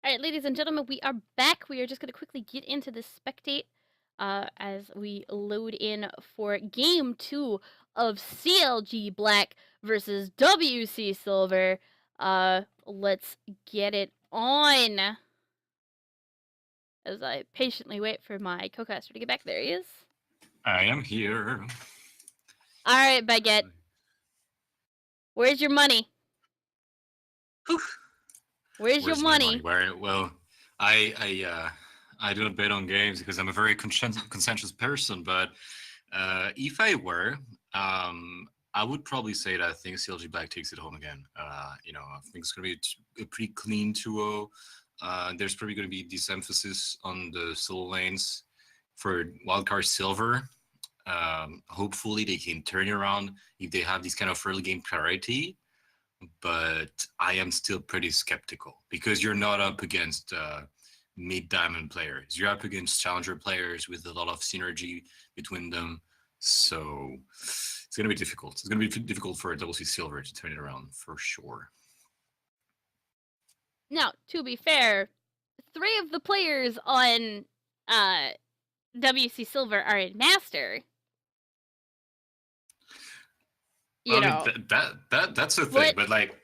All right, ladies and gentlemen, we are back. We are just going to quickly get into the spectate as we load in for game 2 of CLG Black versus WC Silver. Let's get it on. As I patiently wait for my co-caster to get back. There he is. I am here. All right, Baguette. Where's your money? Whew. Where's your money? Where? Well, I do not bet on games because I'm a very conscientious person. But if I were, I would probably say that I think CLG Black takes it home again. I think it's going to be a pretty clean 2-0. There's probably going to be this emphasis on the solo lanes for Wildcard Silver. Hopefully they can turn it around if they have this kind of early game clarity. But I am still pretty skeptical because you're not up against mid-diamond players. You're up against challenger players with a lot of synergy between them. So it's going to be difficult. It's going to be difficult for WC Silver to turn it around for sure. Now, to be fair, 3 of the players on WC Silver are in Master. That's a thing, but like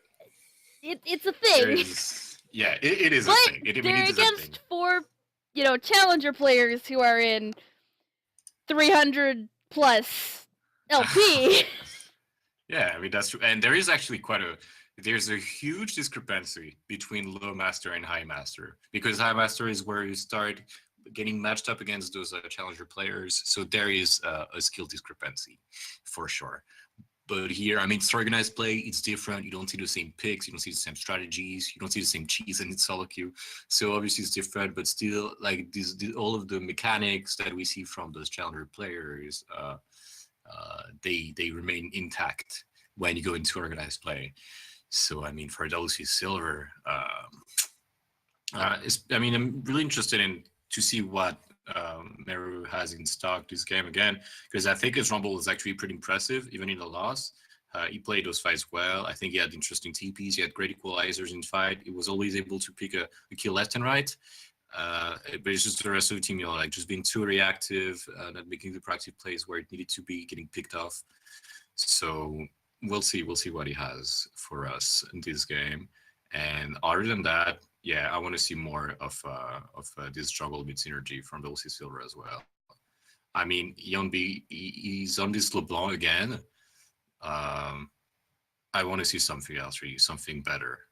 it's a thing. It is a thing. They're against 4, challenger players who are in 300 plus LP. Yeah, I mean that's true, and there is actually there's a huge discrepancy between low master and high master because high master is where you start getting matched up against those challenger players. So there is a skill discrepancy for sure. But here, I mean, it's organized play. It's different. You don't see the same picks. You don't see the same strategies. You don't see the same cheese and it's solo queue. So obviously it's different, but still, like all of the mechanics that we see from those challenger players, they remain intact when you go into organized play. So I mean, for WC Silver, I'm really interested to see what Meru has in stock this game again, because I think his rumble is actually pretty impressive even in the loss. He played those fights well. I think he had interesting TPs. He had great equalizers in fight. He was always able to pick a kill left and right. But it's just the rest of the team, like just being too reactive, not making the proactive plays where it needed to be, getting picked off. So we'll see what he has for us in this game. And other than that, yeah, I want to see more of this struggle with synergy from WC Silver as well. I mean, he's on this LeBlanc again. I want to see something else, really, something better.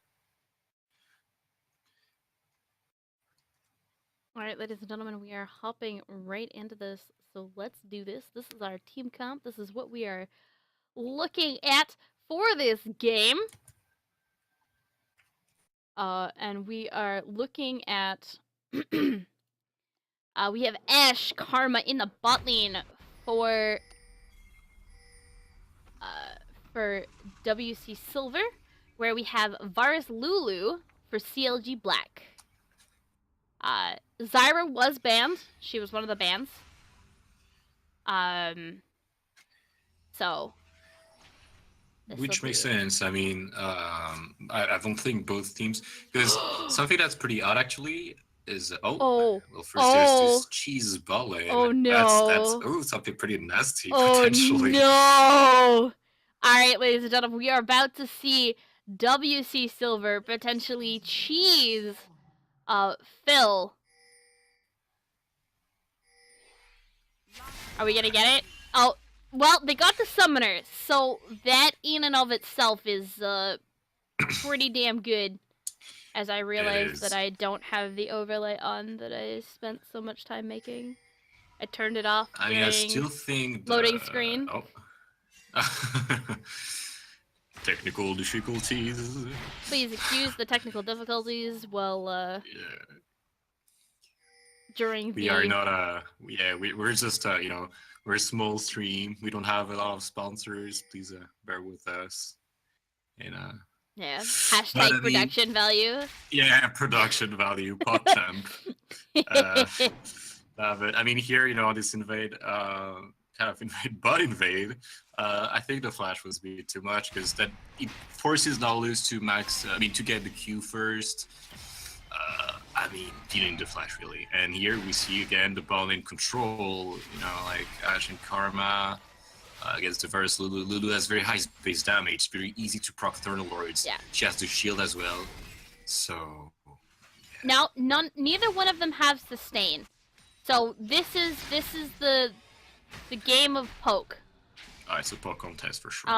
All right, ladies and gentlemen, we are hopping right into this. So let's do this. This is our team comp. This is what we are looking at for this game. And we are looking at we have Ash Karma in the bot lane for WC Silver, where we have Varus Lulu for CLG Black. Zyra was banned. She was one of the bans. So which makes sense. I mean, I don't think both teams, because something that's pretty odd actually is there's this cheese ball lane. Oh no! That's something pretty nasty potentially. Oh no! All right, ladies and gentlemen, we are about to see WC Silver potentially cheese Phil. Are we gonna get it? Oh. Well, they got the summoner, so that in and of itself is pretty damn good. As I realize that I don't have the overlay on that I spent so much time making. I turned it off. I mean, I still think loading screen. Oh. Technical difficulties. Please excuse the technical difficulties while during we are not we're just we're a small stream. We don't have a lot of sponsors. Please bear with us. And yeah, hashtag production value. Yeah, production value. PogChamp. But I mean, here, on this bot invade. I think the flash was a bit too much because that it forces Nautilus to max. To get the Q first. I mean, dealing the flash really. And here we see again the ball in control, like Ash and Karma against the first Lulu. Lulu has very high base damage, very easy to proc Thermal Lords. Yeah. She has the shield as well. So now neither one of them have sustain. So this is the game of poke. It's a poke contest for sure.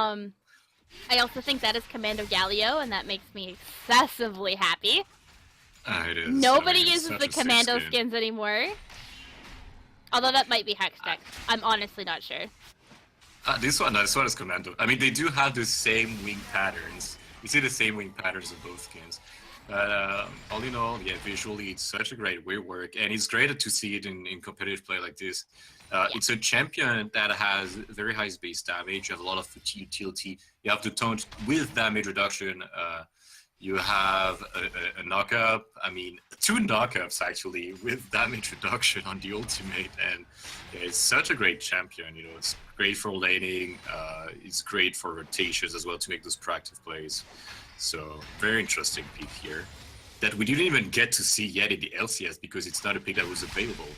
I also think that is Commando Galio, and that makes me excessively happy. It is. Nobody uses the Commando skins anymore. Although that might be Hextech. I'm honestly not sure. This one is Commando. I mean, they do have the same wing patterns. You see the same wing patterns in both skins. But all in all, yeah, visually it's such a great work, and it's great to see it in competitive play like this. It's a champion that has very high base damage. You have a lot of utility. You have the taunt with damage reduction. You have a knock-up. I mean, 2 knock-ups actually with damage reduction on the ultimate, and yeah, it's such a great champion. It's great for laning. It's great for rotations as well to make those proactive plays. So very interesting pick here that we didn't even get to see yet in the LCS because it's not a pick that was available.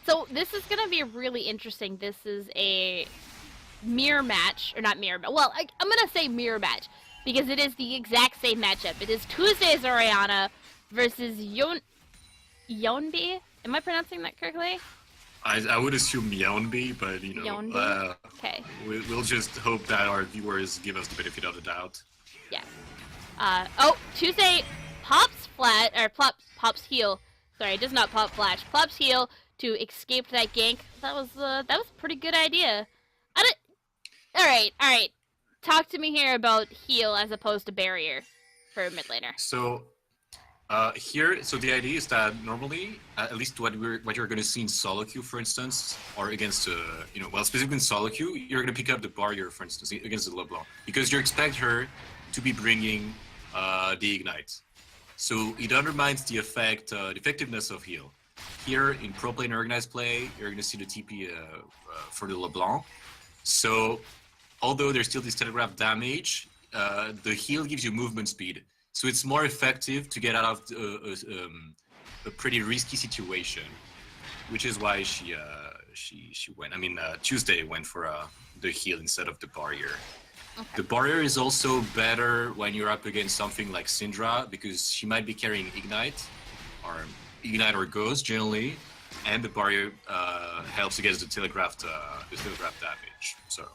So this is going to be really interesting. This is a mirror match, or not mirror match. Well, I'm going to say mirror match because it is the exact same matchup. It is Tuesday's Oriana versus Yeonbi. Am I pronouncing that correctly? I would assume Yeonbi, but okay. We'll just hope that our viewers give us the benefit of the doubt. Yeah. Tuesday pops pops heal. Sorry, does not pop flash. Pops heal to escape that gank. That was a pretty good idea. All right. Talk to me here about heal as opposed to barrier for a mid laner. So the idea is that normally, at least what you're going to see in solo queue, for instance, or against specifically in solo queue, you're going to pick up the barrier, for instance, against the LeBlanc, because you expect her to be bringing the ignite. So it undermines the effectiveness of heal. Here in pro play and organized play, you're going to see the TP for the LeBlanc. So although there's still this telegraph damage, the heal gives you movement speed. So it's more effective to get out of a pretty risky situation, which is why she went. I mean, Tuesday went for the heal instead of the barrier. Okay. The barrier is also better when you're up against something like Syndra because she might be carrying Ignite or Ghost generally, and the barrier helps against the telegraph damage. So,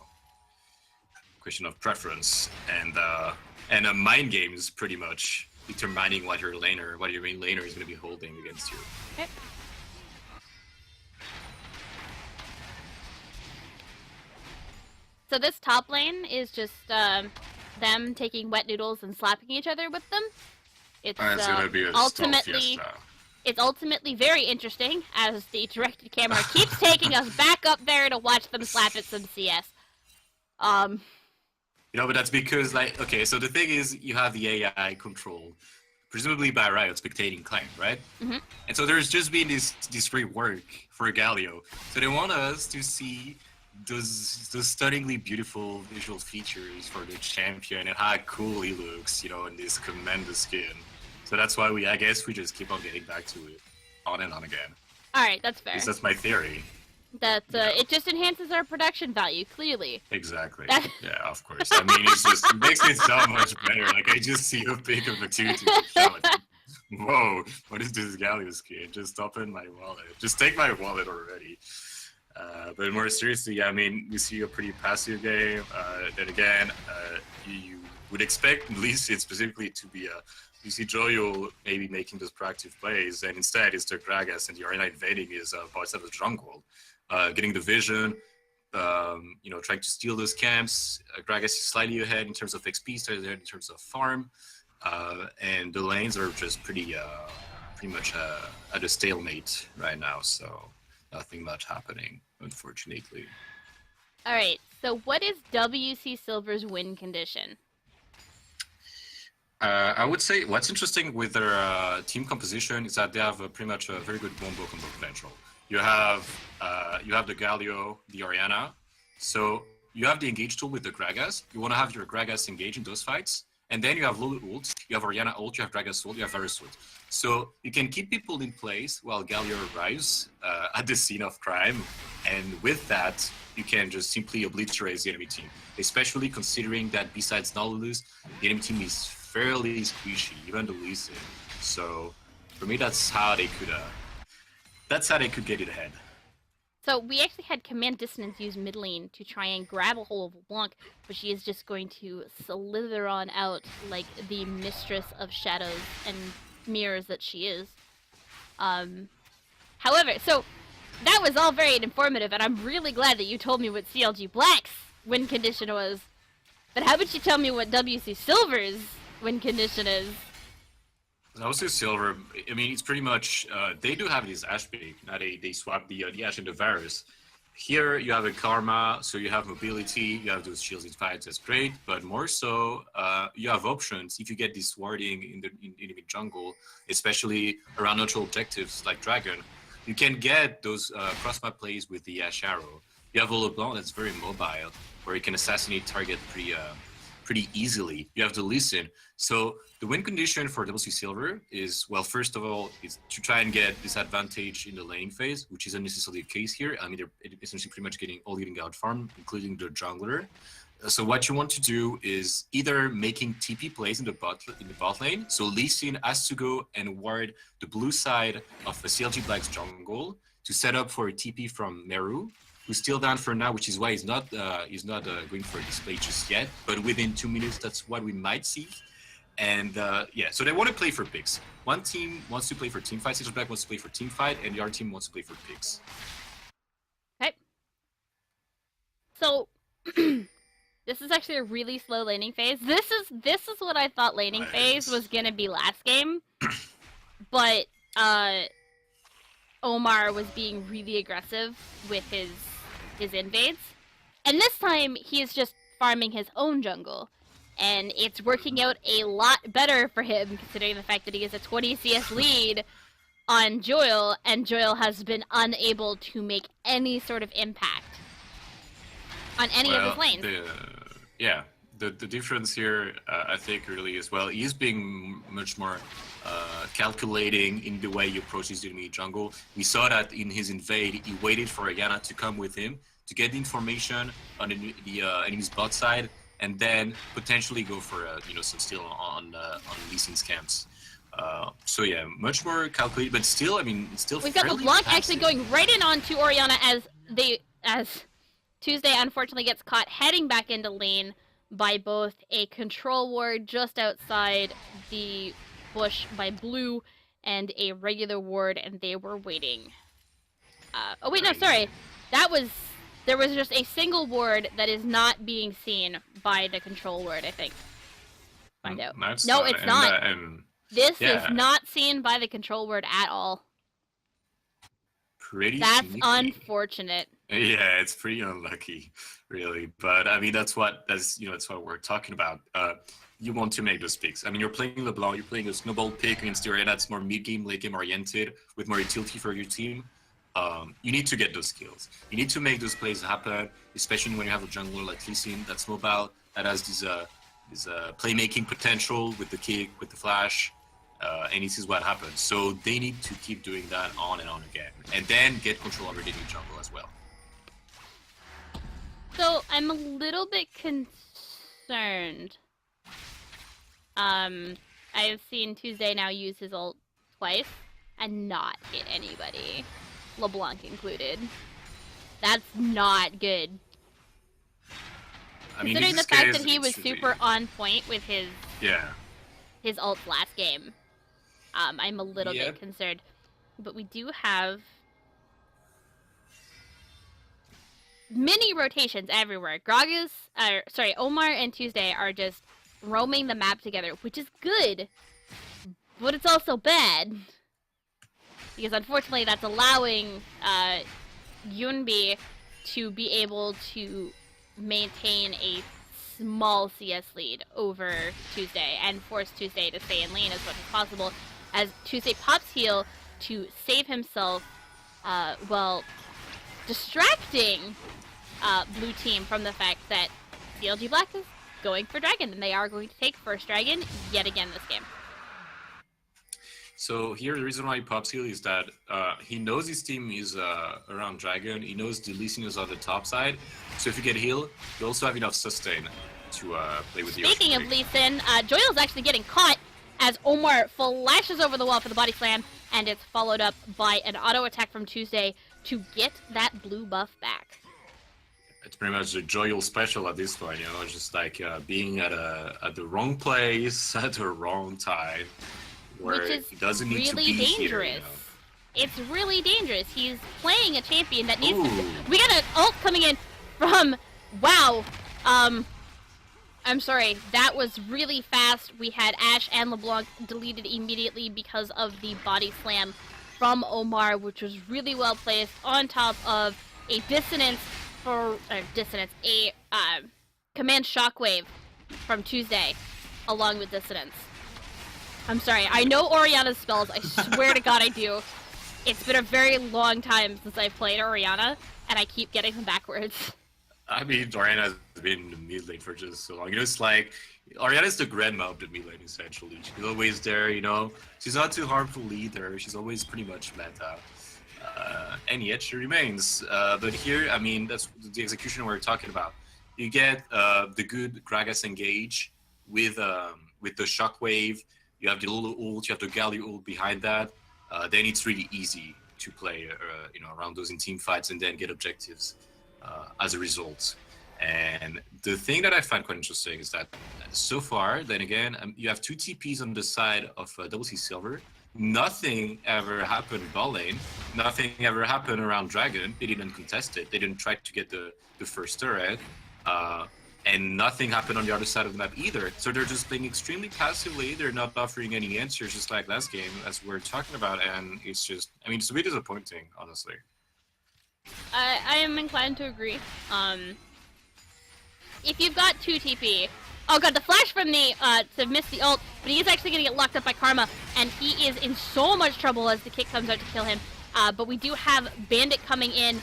question of preference and mind games pretty much determining what your main laner is going to be holding against you. Okay. So this top lane is just them taking wet noodles and slapping each other with them. It's gonna be a it's ultimately very interesting as the directed camera keeps taking us back up there to watch them slap at some CS. But that's because, so the thing is, you have the AI control, presumably by Riot, spectating claim, right? Mm-hmm. And so there's just been this great work for Galio. So they want us to see those stunningly beautiful visual features for the champion and how cool he looks, in this Commando skin. So that's why I guess we just keep on getting back to it, on and on again. All right, that's fair. That's my theory. That it just enhances our production value, clearly. Exactly. Yeah, of course. I mean, it makes it so much better. I just see a pic of a tutu. Whoa, what is this Galio skin? Just open my wallet. Just take my wallet already. But more seriously, I mean, we see a pretty passive game. Then again, you would expect at least it specifically to be you see Joyo maybe making those proactive plays, and instead it's the Gragas and the Arena invading his parts of the jungle. Getting the vision, trying to steal those camps. Gragas is slightly ahead in terms of XP, slightly ahead in terms of farm, and the lanes are just pretty much at a stalemate right now. So nothing much happening, unfortunately. All right. So what is WC Silver's win condition? I would say what's interesting with their team composition is that they have pretty much a very good combo potential. You have the Galio, the Oriana. So you have the engage tool with the Gragas. You want to have your Gragas engage in those fights. And then you have Lulu ult, you have Orianna ult, you have Gragas ult, you have Varus ult. So you can keep people in place while Galio arrives at the scene of crime. And with that, you can just simply obliterate the enemy team. Especially considering that besides Nolulus, the enemy team is fairly squishy, even the Lee Sin. So for me, that's how they could get it ahead. So we actually had Command Dissonance use mid lane to try and grab a hold of LeBlanc, but she is just going to slither on out like the mistress of shadows and mirrors that she is. However, so that was all very informative, and I'm really glad that you told me what CLG Black's win condition was. But how about you tell me what WC Silver's win condition is? Also Silver, I mean, it's pretty much, they do have this Ash pick. Now they swap the Ash into Varus. Here you have a Karma, so you have mobility, you have those shields in fights, that's great. But more so, you have options if you get this warding in the jungle, especially around neutral objectives like Dragon. You can get those cross-map plays with the Ash Arrow. You have a LeBlanc that's very mobile, where you can assassinate target pretty easily. You have the Lee Sin. So the win condition for WC Silver is, well, first of all, is to try and get this advantage in the laning phase, which isn't necessarily the case here. I mean, they're essentially pretty much getting out farm, including the jungler. So what you want to do is either making TP plays in the bot lane. So Lee Sin has to go and ward the blue side of the CLG Black's jungle to set up for a TP from Meru, who's still down for now, which is why he's not going for a display just yet. But within 2 minutes, that's what we might see. And yeah, so they want to play for picks. One team wants to play for team fight, CLG Black wants to play for team fight, and the other team wants to play for picks. Okay. So this is actually a really slow laning phase. This is what I thought laning phase was gonna be last game, but Omar was being really aggressive with his invades, and this time he is just farming his own jungle, and it's working out a lot better for him considering the fact that he has a 20 CS lead on Joyle, and Joyle has been unable to make any sort of impact on any of his lanes. The difference here, I think, really is, well, he's being much more calculating in the way he approaches the enemy jungle. We saw that in his invade, he waited for Orianna to come with him to get the information on the enemy's bot side, and then potentially go for some steal on Lee Sin's camps. So yeah, much more calculated, but still, I mean, it's still. We've got LeBlanc actually going right in onto Orianna as Tuesday unfortunately gets caught heading back into lane by both a control ward just outside the bush by blue and a regular ward, and they were waiting. Oh wait, no, sorry. There was just a single ward that is not being seen by the control ward, I think. Find out. No, it's not. This is not seen by the control ward at all. That's sneaky. Unfortunate. Yeah, it's pretty unlucky, really. But I mean, that's what we're talking about. You want to make those picks. I mean, you're playing LeBlanc, you're playing a snowball pick against the area that's more mid-game, late-game oriented, with more utility for your team. You need to get those skills. You need to make those plays happen, especially when you have a jungler like Lee Sin that's mobile, that has this playmaking potential with the kick, with the flash, and this is what happens. So they need to keep doing that on and on again, and then get control over the enemy jungle as well. So I'm a little bit concerned. I've seen Tuesday now use his ult twice and not hit anybody, LeBlanc included. That's not good. I mean, considering the fact that he was super on point with his ults last game, I'm a little bit concerned. But we do have mini rotations everywhere. Omar and Tuesday are just roaming the map together, which is good, but it's also bad. Because unfortunately that's allowing Yunbi to be able to maintain a small CS lead over Tuesday and force Tuesday to stay in lane as much as possible, as Tuesday pops heal to save himself while distracting blue team from the fact that CLG Black is going for dragon, and they are going to take first dragon yet again this game. So here, the reason why he pops heal is that he knows his team is around dragon. He knows the Lee Sin is on the top side. So if you get heal, you also have enough sustain to play with the Ocean Speaking of Tree. Lee Sin, Joyle's actually getting caught as Omar flashes over the wall for the body slam, and it's followed up by an auto attack from Tuesday to get that blue buff back. It's pretty much a Joyal special at this point, just like being at the wrong place at the wrong time. Which is he doesn't need to really be dangerous. Here, It's really dangerous. He's playing a champion that needs Ooh. to... We got an ult coming in from... Wow. I'm sorry. That was really fast. We had Ashe and LeBlanc deleted immediately because of the body slam from Omar, which was really well placed on top of a dissonance for... a command shockwave from Tuesday along with dissonance. I'm sorry, I know Orianna's spells, I swear to God I do. It's been a very long time since I've played Orianna, and I keep getting them backwards. I mean, Orianna has been in the mid lane for just so long. It's like, Orianna's the grandma of the mid lane, essentially. She's always there, She's not too harmful either. She's always pretty much meta. And yet she remains. But here, I mean, that's the execution we're talking about. You get the good Gragas engage with the shockwave. You have the little ult, you have the Galio ult behind that. Then it's really easy to play, around those in team fights and then get objectives as a result. And the thing that I find quite interesting is that so far, then again, you have 2 TPs on the side of Double C Silver. Nothing ever happened bot lane. Nothing ever happened around Dragon. They didn't contest it. They didn't try to get the first turret. And nothing happened on the other side of the map either. So they're just playing extremely passively. They're not offering any answers, just like last game, as we're talking about. And it's just, it's a bit disappointing, honestly. I am inclined to agree. If you've got 2 TP... Oh god, the flash from the, to miss the ult, but he is actually gonna get locked up by Karma, and he is in so much trouble as the kick comes out to kill him. But we do have Bandit coming in,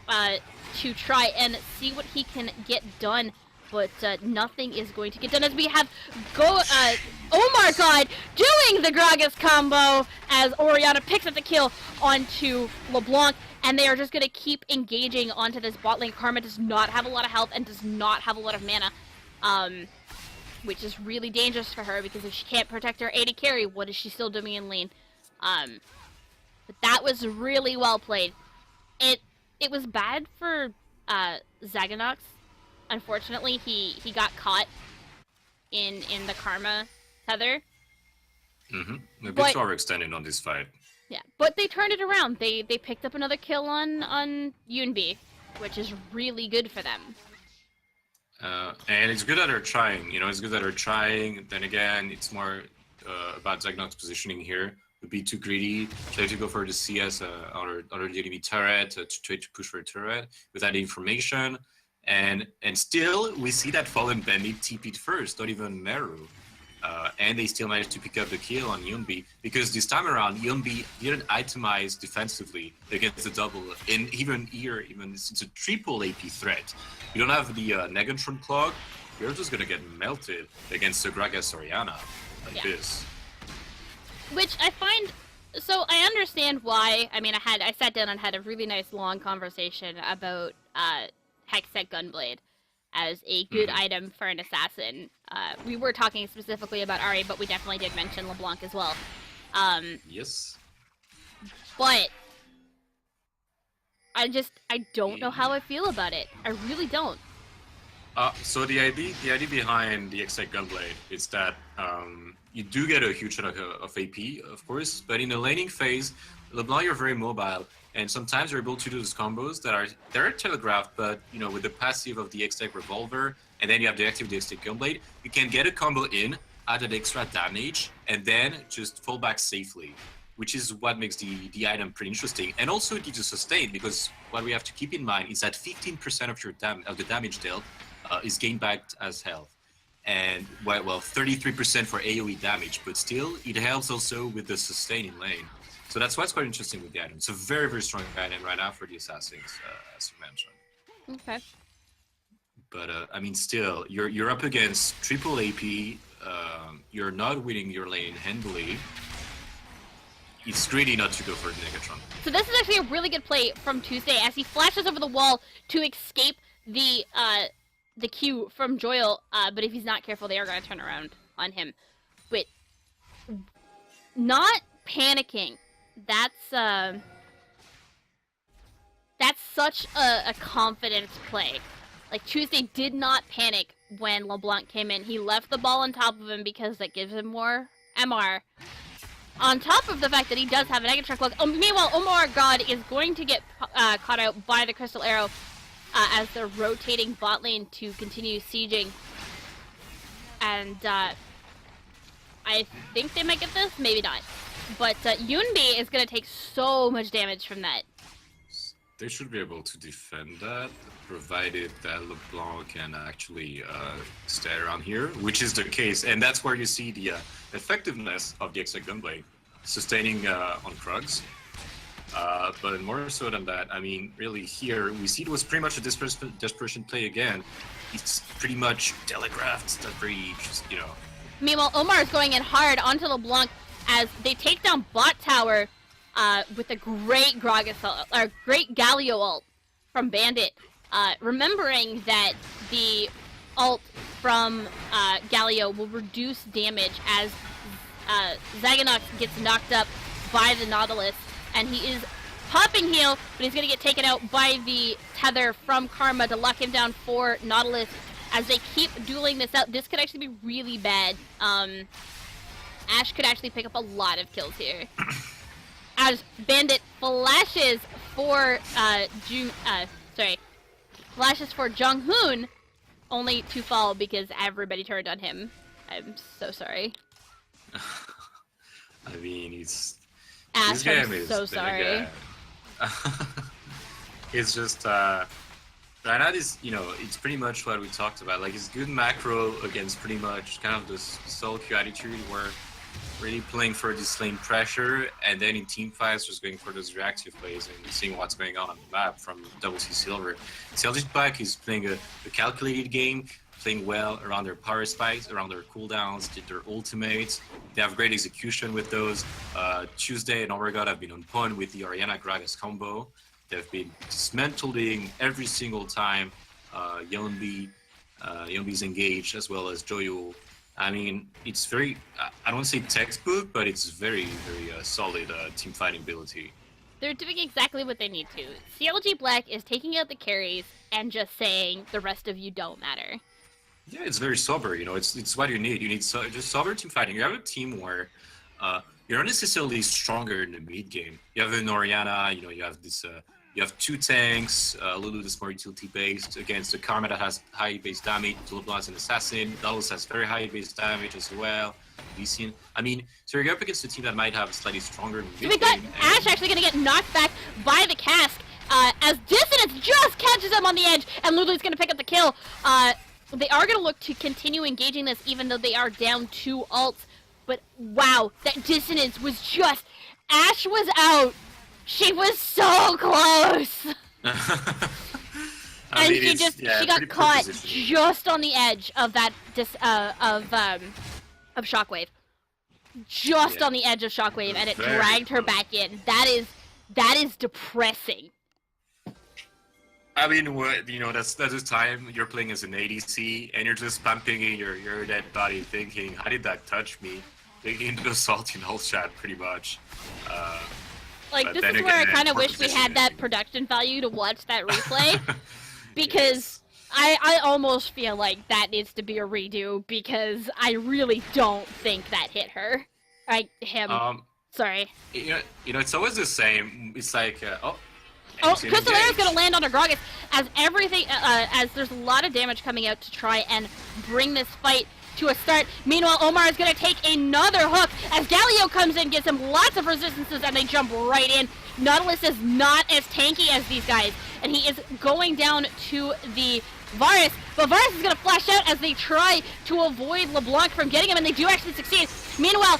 to try and see what he can get done. But nothing is going to get done as we have oh my god, doing the Gragas combo as Orianna picks up the kill onto LeBlanc, and they are just going to keep engaging onto this bot lane. Karma does not have a lot of health and does not have a lot of mana, which is really dangerous for her because if she can't protect her AD carry, what is she still doing in lane? But that was really well played. It was bad for Zaganox. Unfortunately, he got caught in the Karma tether. A bit overextended on this fight. Yeah, but they turned it around. They picked up another kill on Yunbi, which is really good for them. And it's good that they're trying. It's good that they're trying. Then again, it's more about Zagnox's positioning here. Would be too greedy. Try to go for the CS under the enemy turret to try to push for a turret without information. And still, we see that Fallen Bandit TP'd first, not even Meru. And they still managed to pick up the kill on Yunbi, because this time around, Yunbi didn't itemize defensively against the double. And even here, it's a triple AP threat. You don't have the Negatron Clog, you're just gonna get melted against the Gragas Orianna like this. Which I find... So I understand why. I sat down and had a really nice long conversation about... Hextech Gunblade as a good item for an assassin. We were talking specifically about Ahri, but we definitely did mention LeBlanc as well. Yes. But I don't know how I feel about it. I really don't. So the idea behind the Hextech Gunblade is that you do get a huge chunk of AP, of course, but in the laning phase, LeBlanc, you're very mobile, and sometimes you're able to do those combos they're telegraphed, but with the passive of the Hextech Revolver, and then you have the active Hextech Gunblade, you can get a combo in, add an extra damage, and then just fall back safely, which is what makes the item pretty interesting. And also it gives you sustain, because what we have to keep in mind is that 15% of the damage dealt is gained back as health. And 33% for AoE damage, but still it helps also with the sustain in lane. So that's what's quite interesting with the item. It's a very, very strong item right now for the assassins, as you mentioned. Okay. But I mean, still, you're up against triple AP. You're not winning your lane handily. It's greedy not to go for the Negatron. So this is actually a really good play from Tuesday as he flashes over the wall to escape the Q from Joyle. But if he's not careful, they are going to turn around on him. But not panicking. That's such a confidence play. Like, Tuesday did not panic when LeBlanc came in. He left the ball on top of him because that gives him more MR. On top of the fact that he does have a negative truck look. Meanwhile, Omar God is going to get caught out by the Crystal Arrow as they're rotating bot lane to continue sieging. And I think they might get this, maybe not. But Yunbi is going to take so much damage from that. They should be able to defend that, provided that LeBlanc can actually stay around here, which is the case. And that's where you see the effectiveness of the Exact Gunblade, sustaining on Krugs. But more so than that, I mean, really here, we see it was pretty much a desperation play again. It's pretty much telegraphed that very, just, you know. Meanwhile, Omar is going in hard onto LeBlanc as they take down bot tower with a great great Galio ult from Bandit. Remembering that the ult from Galio will reduce damage as Zaganox gets knocked up by the Nautilus, and he is popping heal, but he's going to get taken out by the tether from Karma to lock him down for Nautilus as they keep dueling this out. This could actually be really bad. Ash could actually pick up a lot of kills here. As Bandit flashes for flashes for Jonghoon, only to fall because everybody turned on him. I'm so sorry. I mean, it's Ash, I'm so sorry. It's just right now is, you know, it's pretty much what we talked about. Like, it's good macro against pretty much kind of this solo queue attitude where really playing for this lane pressure, and then in team fights just going for those reactive plays and seeing what's going on the map from WC Silver. CLG Black is playing a calculated game, playing well around their power spikes, around their cooldowns, their ultimates. They have great execution with those. Tuesday and Oregon have been on point with the Orianna Gragas combo. They've been dismantling every single time Yombi's engaged, as well as Joyo. I mean, it's very, I don't want to say textbook, but it's very, very solid team fighting ability. They're doing exactly what they need to. CLG Black is taking out the carries and just saying the rest of you don't matter. Yeah, it's very sober, you know, it's what you need. You need just sober team fighting. You have a team where you're not necessarily stronger in the mid game. You have an Orianna, you know, you have this, you have two tanks, Lulu that's more utility based against the Karma that has high base damage, LeBlanc is an assassin, Dallas has very high base damage as well. I mean, so you're up against a team that might have a slightly stronger mid game. We got Ash actually gonna get knocked back by the cask as Dissonance just catches him on the edge, and Lulu's gonna pick up the kill. They are gonna look to continue engaging this even though they are down 2 ults. But wow, that Dissonance was just, Ash was out. She was so close. And mean, she got caught just on the edge of that of Shockwave. Just on the edge of Shockwave, and it dragged her back in. That is depressing. I mean, you know, that's the time you're playing as an ADC, and you're just pumping in your dead body, thinking, how did that touch me? Taking the assault in whole chat, pretty much. Like, this is where I kind of wish we had that production value to watch that replay, because I almost feel like that needs to be a redo, because I really don't think that hit her. Sorry. You know, it's always the same. It's like, Crystal Air is going to land on her Gragas as everything, as there's a lot of damage coming out to try and bring this fight to a start. Meanwhile, Omar is going to take another hook as Galio comes in, gives him lots of resistances, and they jump right in. Nautilus is not as tanky as these guys, and he is going down to the Varus, but Varus is going to flash out as they try to avoid LeBlanc from getting him, and they do actually succeed. Meanwhile,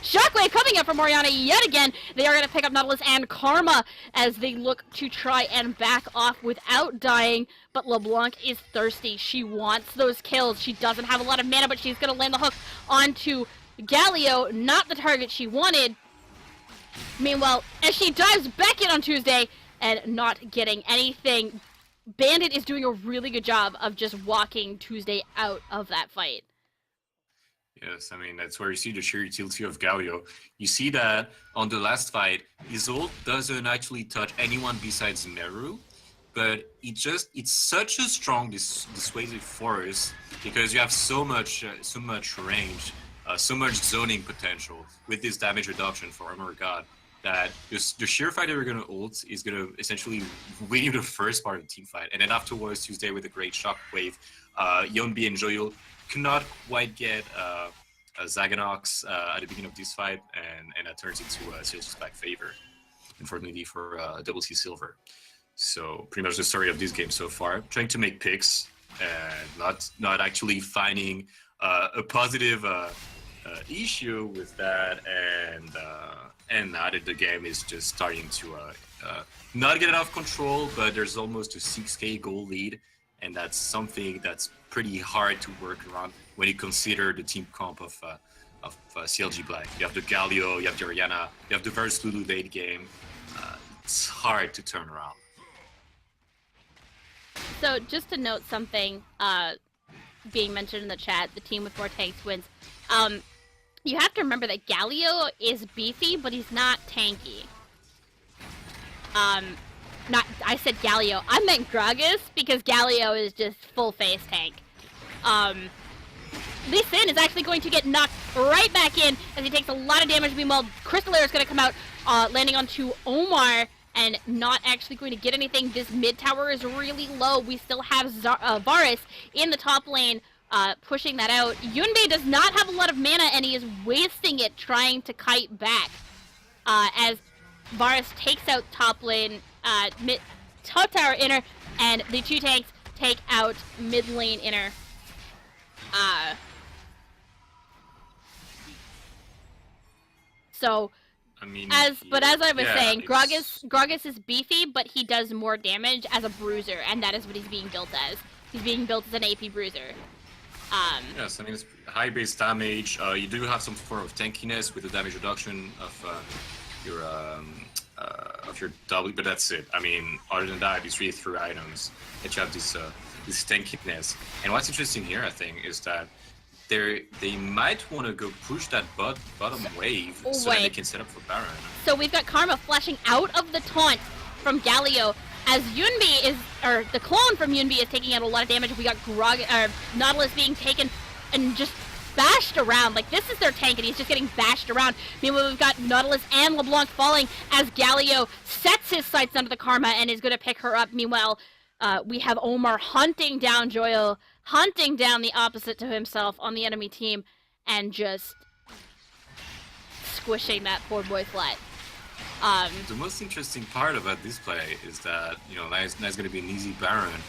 Shockwave coming up from Oriana yet again. They are going to pick up Nautilus and Karma as they look to try and back off without dying. But LeBlanc is thirsty. She wants those kills. She doesn't have a lot of mana, but she's going to land the hook onto Galio, not the target she wanted. Meanwhile, as she dives back in on Tuesday and not getting anything, Bandit is doing a really good job of just walking Tuesday out of that fight. Yes, I mean, that's where you see the sheer utility of Galio. You see that on the last fight, his ult doesn't actually touch anyone besides Meru, but it's such a strong dissuasive force because you have so much range, so much zoning potential with this damage reduction for Armor God that the sheer fight that you're going to ult is going to essentially win you the first part of the team fight. And then afterwards, Tuesday with a great shockwave, Yonbi and Joyo cannot quite get Zaganox at the beginning of this fight, and that turns into CLG's back favor, unfortunately for Double C Silver. So pretty much the story of this game so far, trying to make picks and not actually finding a positive issue with that, and now that the game is just starting to not get enough control, but there's almost a 6k goal lead, and that's something that's pretty hard to work around when you consider the team comp of CLG Black. You have the Galio, you have the Oriana, you have the Verse Lulu late game. It's hard to turn around. So just to note something being mentioned in the chat, the team with more tanks wins. You have to remember that Galio is beefy, but he's not tanky. I said Galio. I meant Gragas because Galio is just full face tank. Lee Sin is actually going to get knocked right back in as he takes a lot of damage. Meanwhile, Crystal Air is going to come out, landing onto Omar, and not actually going to get anything. This mid tower is really low. We still have Varus in the top lane, pushing that out. Yunbei does not have a lot of mana, and he is wasting it trying to kite back. As Varus takes out top lane, top tower inner, and the two tanks take out mid lane inner. So, I mean, as I was saying, it's... Gragas is beefy, but he does more damage as a bruiser, and that is what he's being built as. He's being built as an AP bruiser. Yes, I mean, it's high base damage. You do have some form of tankiness with the damage reduction of your W, but that's it. I mean, other than that, it's really through items that you have this tankiness. And what's interesting here, I think, is that they might want to go push that bottom wave so that they can set up for Baron. So we've got Karma flashing out of the taunt from Galio as Yunbi is, or the clone from Yunbi is taking out a lot of damage. We got Nautilus being taken and just bashed around. Like, this is their tank and he's just getting bashed around. Meanwhile, we've got Nautilus and LeBlanc falling as Galio sets his sights onto the Karma and is going to pick her up. Meanwhile, we have Omar hunting down Joyo, hunting down the opposite to himself on the enemy team, and just squishing that poor boy flat. The most interesting part about this play is that, you know, that's going to be an easy Baron,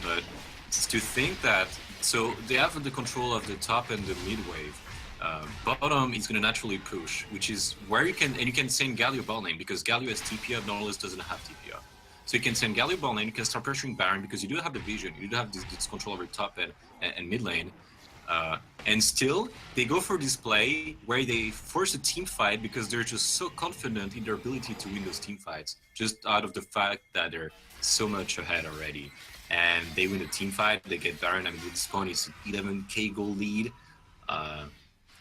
but it's to think that, so they have the control of the top and the mid wave. Bottom is going to naturally push, which is where you can send Galio bot lane, because Galio has TP up, Nautilus doesn't have TP up. So you can send Galio bot lane, you can start pressuring Baron because you do have the vision, you do have this control over top and mid lane. And still, they go for this play where they force a team fight because they're just so confident in their ability to win those team fights, just out of the fact that they're so much ahead already. And they win the team fight, they get Baron, I mean, at this point, it's an 11k goal lead.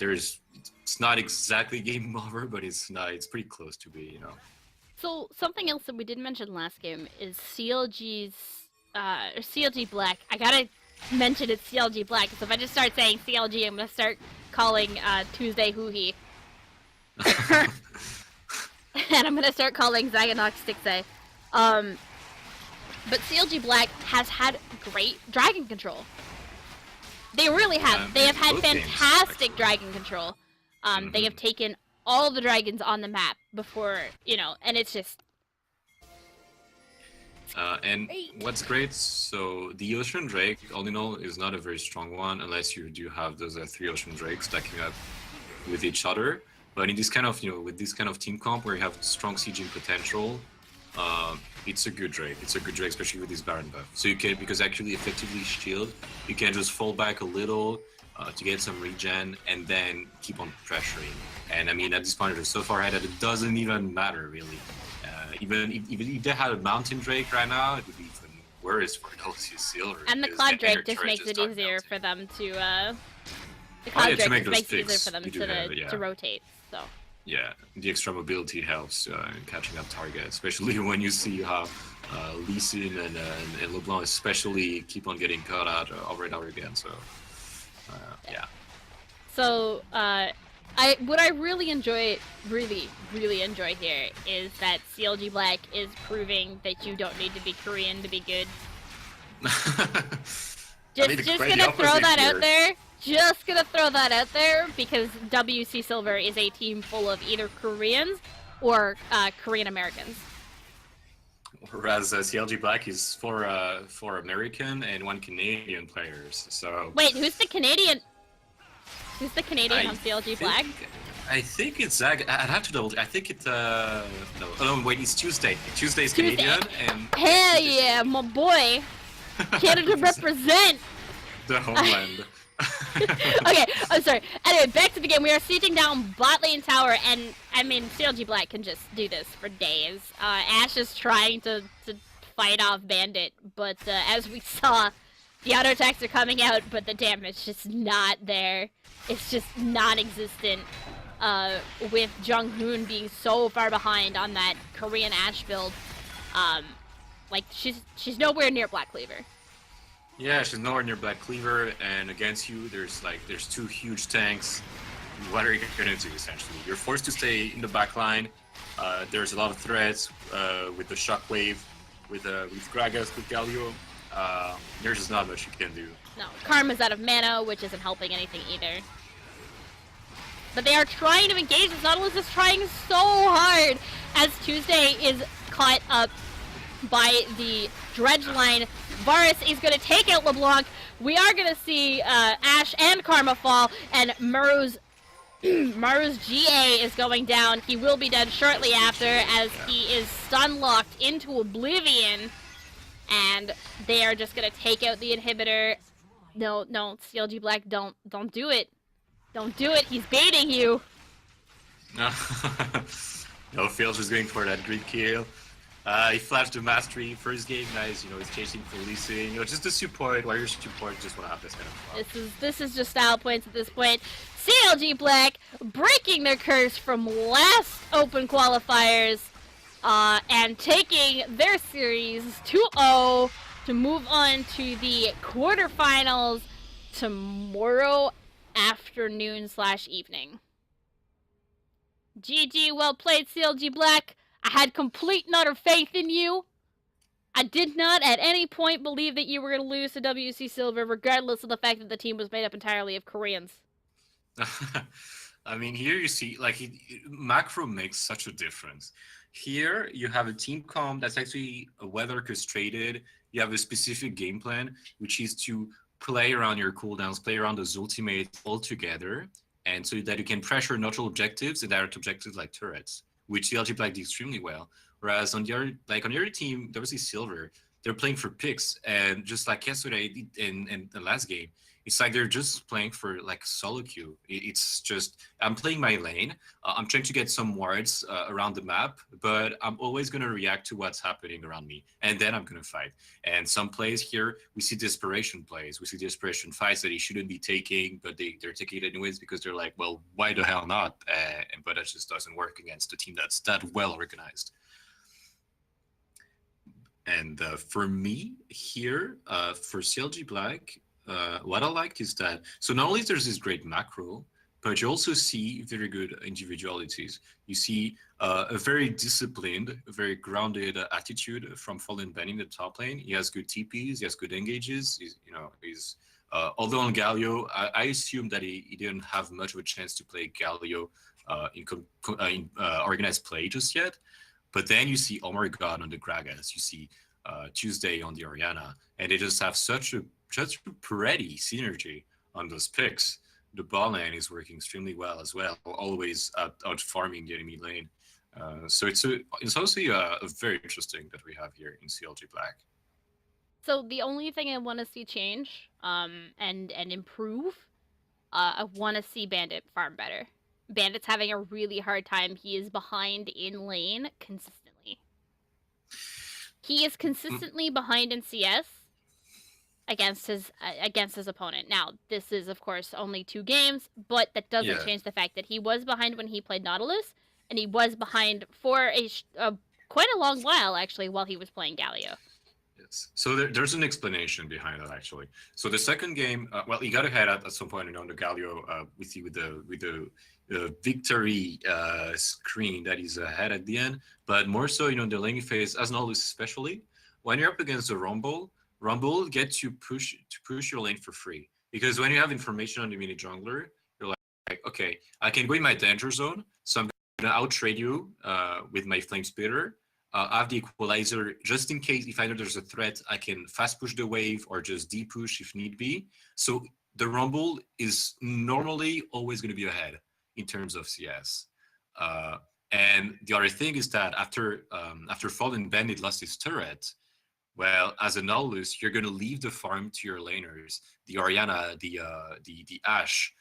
It's not exactly game over, but it's pretty close to be, you know. So, something else that we didn't mention last game is CLG's, CLG Black. I gotta mention it's CLG Black, because if I just start saying CLG, I'm gonna start calling Tuesday Hoo-Hee. And I'm gonna start calling Zaganox Stixay. But CLG Black has had great dragon control. They really have. They have had fantastic dragon control. They have taken all the dragons on the map before, you know, and it's just... and what's great, so the Ocean Drake, all in all, is not a very strong one unless you do have those 3 Ocean Drakes stacking up with each other. But in this kind of, with this kind of team comp where you have strong sieging potential, it's a good Drake. It's a good Drake, especially with this Baron buff. So you can, because actually effectively shield, you can just fall back a little to get some regen and then keep on pressuring. And I mean, at this point, they're so far ahead that it doesn't even matter really. Even if they had a Mountain Drake right now, it would be even worse for WC Silver. And the Cloud Drake just makes it easier for them to. The Cloud Drake just makes it easier for them to rotate. So. Yeah, the extra mobility helps in catching up targets, especially when you see how Lee Sin and LeBlanc especially keep on getting caught out over and over again. So, yeah. So, what I really enjoy here is that CLG Black is proving that you don't need to be Korean to be good. Just gonna throw that out there. Just gonna throw that out there because WC Silver is a team full of either Koreans or Korean Americans. Whereas CLG Black is four American and 1 Canadian players. So wait, who's the Canadian? Who's the Canadian on CLG Black? I think it's Zag. I'd have to double. I think it's no. Oh no, wait, it's Tuesday. Tuesday's Canadian and. Hell yeah, my boy! Canada represent. The homeland. Okay, I'm sorry. Anyway, back to the game. We are sieging down bot lane tower, and I mean, CLG Black can just do this for days. Ashe is trying to fight off Bandit, but as we saw, the auto attacks are coming out, but the damage just not there. It's just non-existent. With Jung-hoon being so far behind on that Korean Ashe build, like she's nowhere near Black Cleaver. Yeah, she's nowhere near Black Cleaver, and against you, there's 2 huge tanks. What are you gonna do, essentially? You're forced to stay in the back line. There's a lot of threats with the Shockwave, with Gragas, with Galio. There's just not much you can do. No, Karma's out of mana, which isn't helping anything either. But they are trying to engage. The Nautilus is trying so hard as Tuesday is caught up by the dredge line. Varus is going to take out LeBlanc. We are going to see Ashe and Karma fall, and Maru's GA is going down. He will be dead shortly after as he is stun locked into oblivion, and they are just going to take out the inhibitor. No, CLG Black, don't do it. Don't do it. He's baiting you. No, Fields is going for that grid kill. He flashed the mastery first game. Nice, he's chasing for Lee Sin. Just the support. Warrior support just want to have this kind of fun. This is just style points at this point. CLG Black breaking their curse from last open qualifiers, and taking their series 2-0 to move on to the quarterfinals tomorrow afternoon/evening. GG, well played, CLG Black. I had complete and utter faith in you. I did not at any point believe that you were going to lose to WC Silver, regardless of the fact that the team was made up entirely of Koreans. I mean, here you see, macro makes such a difference. Here, you have a team comp that's actually weather castrated. You have a specific game plan, which is to play around your cooldowns, play around those ultimates all together, and so that you can pressure neutral objectives and direct objectives like turrets, which CLG Black did extremely well. Whereas on the other team, obviously Silver, they're playing for picks, and just like yesterday in the last game, it's like they're just playing for solo queue. It's just, I'm playing my lane, I'm trying to get some wards around the map, but I'm always going to react to what's happening around me, and then I'm going to fight. And some plays here, we see desperation plays, we see desperation fights that he shouldn't be taking, but they're taking it anyways because they're like, well, why the hell not? But that just doesn't work against a team that's that well organized. And for me here, for CLG Black, what I liked is that, so not only there's this great macro, but you also see very good individualities. You see a very disciplined, very grounded attitude from Fallen Ben in the top lane. He has good TPs, he has good engages. He's although on Galio, I assume that he didn't have much of a chance to play Galio in organized play just yet. But then you see Omar God on the Gragas, you see Tuesday on the Orianna, and they just have such a pretty synergy on those picks the ball lane is working extremely well as well, always out farming the enemy lane. So it's also very interesting that we have here in CLG Black. So the only thing I want to see change, and improve, I want to see Bandit farm better. Bandit's having a really hard time. He is behind in lane consistently. He is consistently behind in CS against his opponent. Now, this is of course only 2 games, but that doesn't Yeah. change the fact that he was behind when he played Nautilus, and he was behind for quite a long while actually while he was playing Galio. Yes. So there's an explanation behind that actually. So the second game, well, he got ahead at some point, on the Galio with the victory screen that is ahead at the end, but more so, the laning phase, as Nautilus especially, when you're up against the Rumble gets you to push your lane for free, because when you have information on the mini jungler, you're like, okay, I can go in my danger zone, so I'm gonna outtrade you with my flame spitter. I have the equalizer just in case if I know there's a threat, I can fast push the wave or just deep push if need be. So the Rumble is normally always going to be ahead in terms of CS. And the other thing is that after Fallen Bandit lost his turret, well, as a Nautilus, you're going to leave the farm to your laners. The Orianna, the Ashe,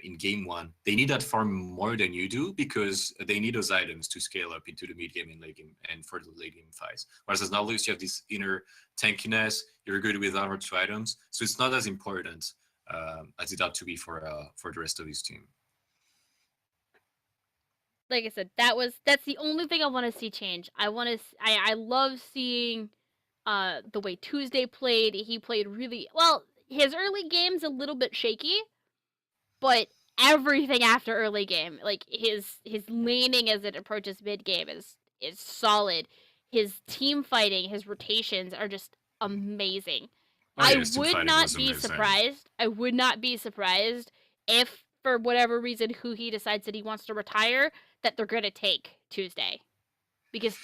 in game 1, they need that farm more than you do, because they need those items to scale up into the mid game and late game and for the late game fights. Whereas as Nautilus, you have this inner tankiness. You're good with 1 or 2 items, so it's not as important as it ought to be for the rest of his team. Like I said, that's the only thing I want to see change. I love seeing the way Tuesday played. He played really well. His early game's a little bit shaky, but everything after early game, like his laning as it approaches mid game, is solid. His team fighting, his rotations are just amazing. Oh yeah, I his team would fighting not was be amazing. surprised. I would not be surprised if, for whatever reason, who he decides that he wants to retire, that they're gonna take Tuesday, because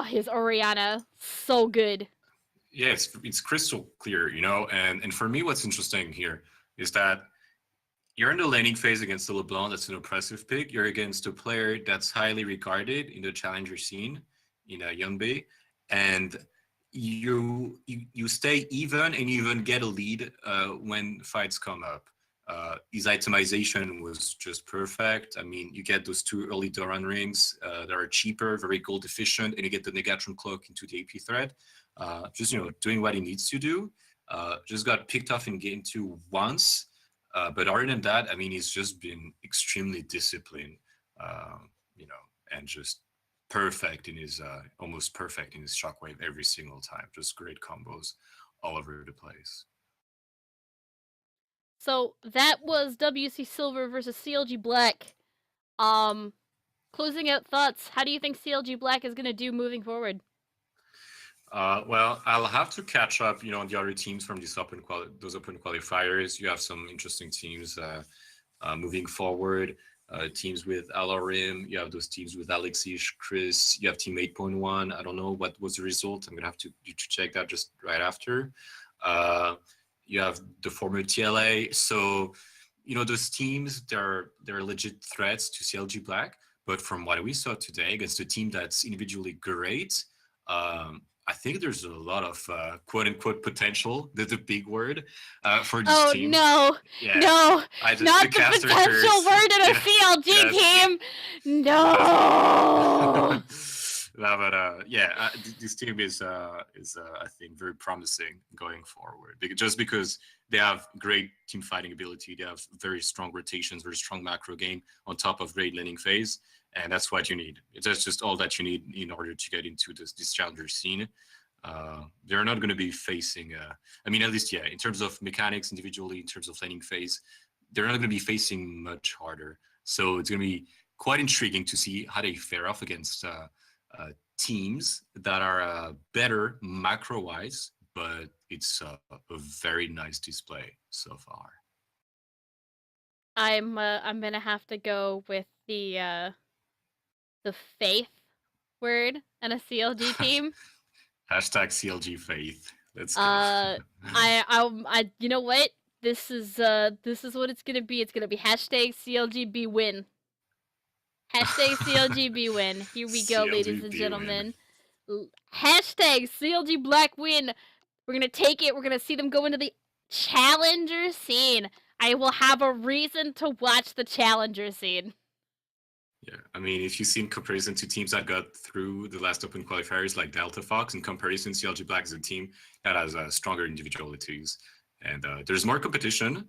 his Orianna, so good. Yeah, it's crystal clear, and for me, what's interesting here is that you're in the laning phase against the LeBlanc. That's an oppressive pick. You're against a player that's highly regarded in the challenger scene in Yunbei, and you stay even and you even get a lead when fights come up. His itemization was just perfect. I mean, you get those 2 early Doran rings that are cheaper, very gold efficient, and you get the Negatron cloak into the AP thread. Just doing what he needs to do. Just got picked off in game 2 once. But other than that, I mean, he's just been extremely disciplined, and just perfect in his almost perfect in his shockwave every single time. Just great combos all over the place. So that was WC Silver versus CLG Black. Closing out thoughts. How do you think CLG Black is gonna do moving forward? Well, I'll have to catch up, on the other teams from those open qualifiers. You have some interesting teams moving forward. Teams with Alarim. You have those teams with Alexis, Chris. You have Team 8.1. I don't know what was the result. I'm gonna have to check that just right after. You have the former TLA. So, those teams, they're legit threats to CLG Black. But from what we saw today against a team that's individually great, I think there's a lot of quote unquote potential. That's a big word for this team. No, Yeah. no, Not the potential word in a CLG team. No. No, but this team is I think very promising going forward. Because they have great team fighting ability, they have very strong rotations, very strong macro game on top of great laning phase, and that's what you need. That's just all that you need in order to get into this challenger scene. They're not going to be facing. I mean, at least in terms of mechanics individually, in terms of laning phase, they're not going to be facing much harder. So it's going to be quite intriguing to see how they fare off against teams that are better macro-wise, but it's a very nice display so far. I'm gonna have to go with the faith word and a CLG team. Hashtag CLG faith. Let's go. I you know what? This is what it's gonna be. It's gonna be hashtag CLGB win. Hashtag CLGB win. Here we go, ladies and CLGB win. gentlemen. Hashtag CLG Black win. We're gonna take it. We're gonna see them go into the challenger scene. I will have a reason to watch the challenger scene. Yeah, I mean, if you see in comparison to teams that got through the last Open qualifiers, like Delta Fox, in comparison, CLG Black is a team that has stronger individualities, and there's more competition.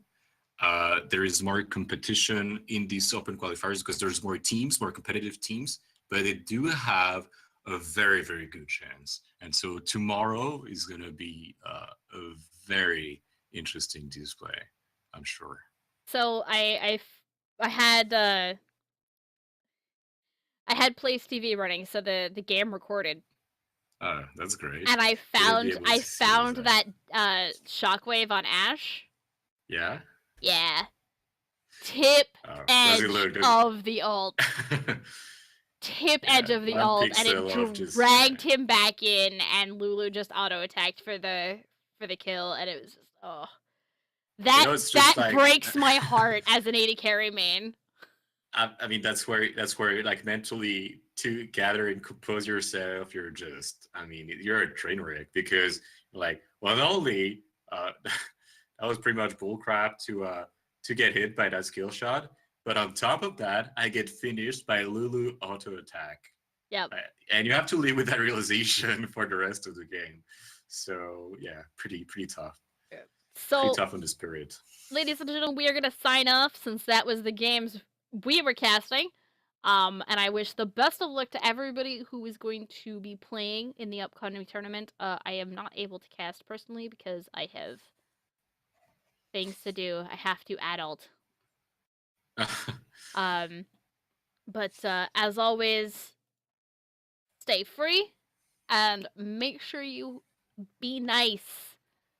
There is more competition in these Open qualifiers because there's more teams, more competitive teams, but they do have a very, very good chance. And so tomorrow is going to be a very interesting display, I'm sure. So I had Place TV running, so the game recorded. That's great. And I We'll be able to see found that shockwave on Ash. Yeah. Yeah. Tip edge of the ult. Tip edge of the ult, and it dragged him back in, and Lulu just auto attacked for the kill, and it was just that breaks my heart as an AD carry main. I mean, that's where like mentally to gather and compose yourself, you're just, I mean, you're a train wreck because like, well, not only that was pretty much bullcrap to get hit by that skill shot, but on top of that, I get finished by Lulu auto attack. Yep. And you have to live with that realization for the rest of the game. So yeah, pretty tough. So pretty tough in the spirit. Ladies and gentlemen, we are gonna sign off since that was the games we were casting. And I wish the best of luck to everybody who is going to be playing in the upcoming tournament. I am not able to cast personally because I have things to do. I have to adult. But as always, stay free and make sure you be nice.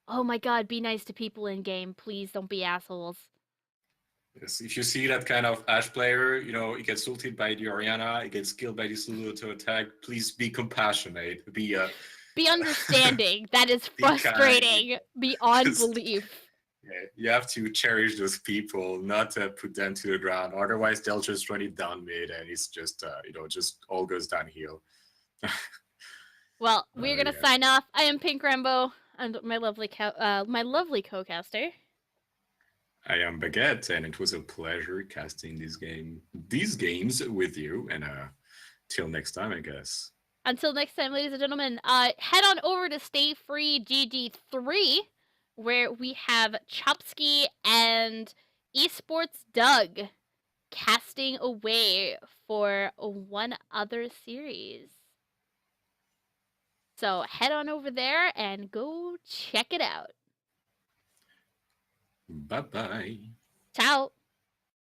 Oh my god, be nice to people in game. Please don't be assholes. Yes, if you see that kind of Ash player, you know, he gets ulted by the Orianna, he gets killed by this Lulu to attack, please be compassionate. Be understanding. That is frustrating beyond belief. Yeah, you have to cherish those people, not to put them to the ground. Otherwise, they'll just run it down mid, and it's just, just all goes downhill. Well, we're gonna sign off. I am PinkRambo, and my lovely co-caster. I am Baguette, and it was a pleasure casting these games with you. And till next time, I guess. Until next time, ladies and gentlemen, head on over to Stay Free GG3, where we have Chopsky and Esports Doug casting away for one other series. So head on over there and go check it out. Bye-bye. Ciao.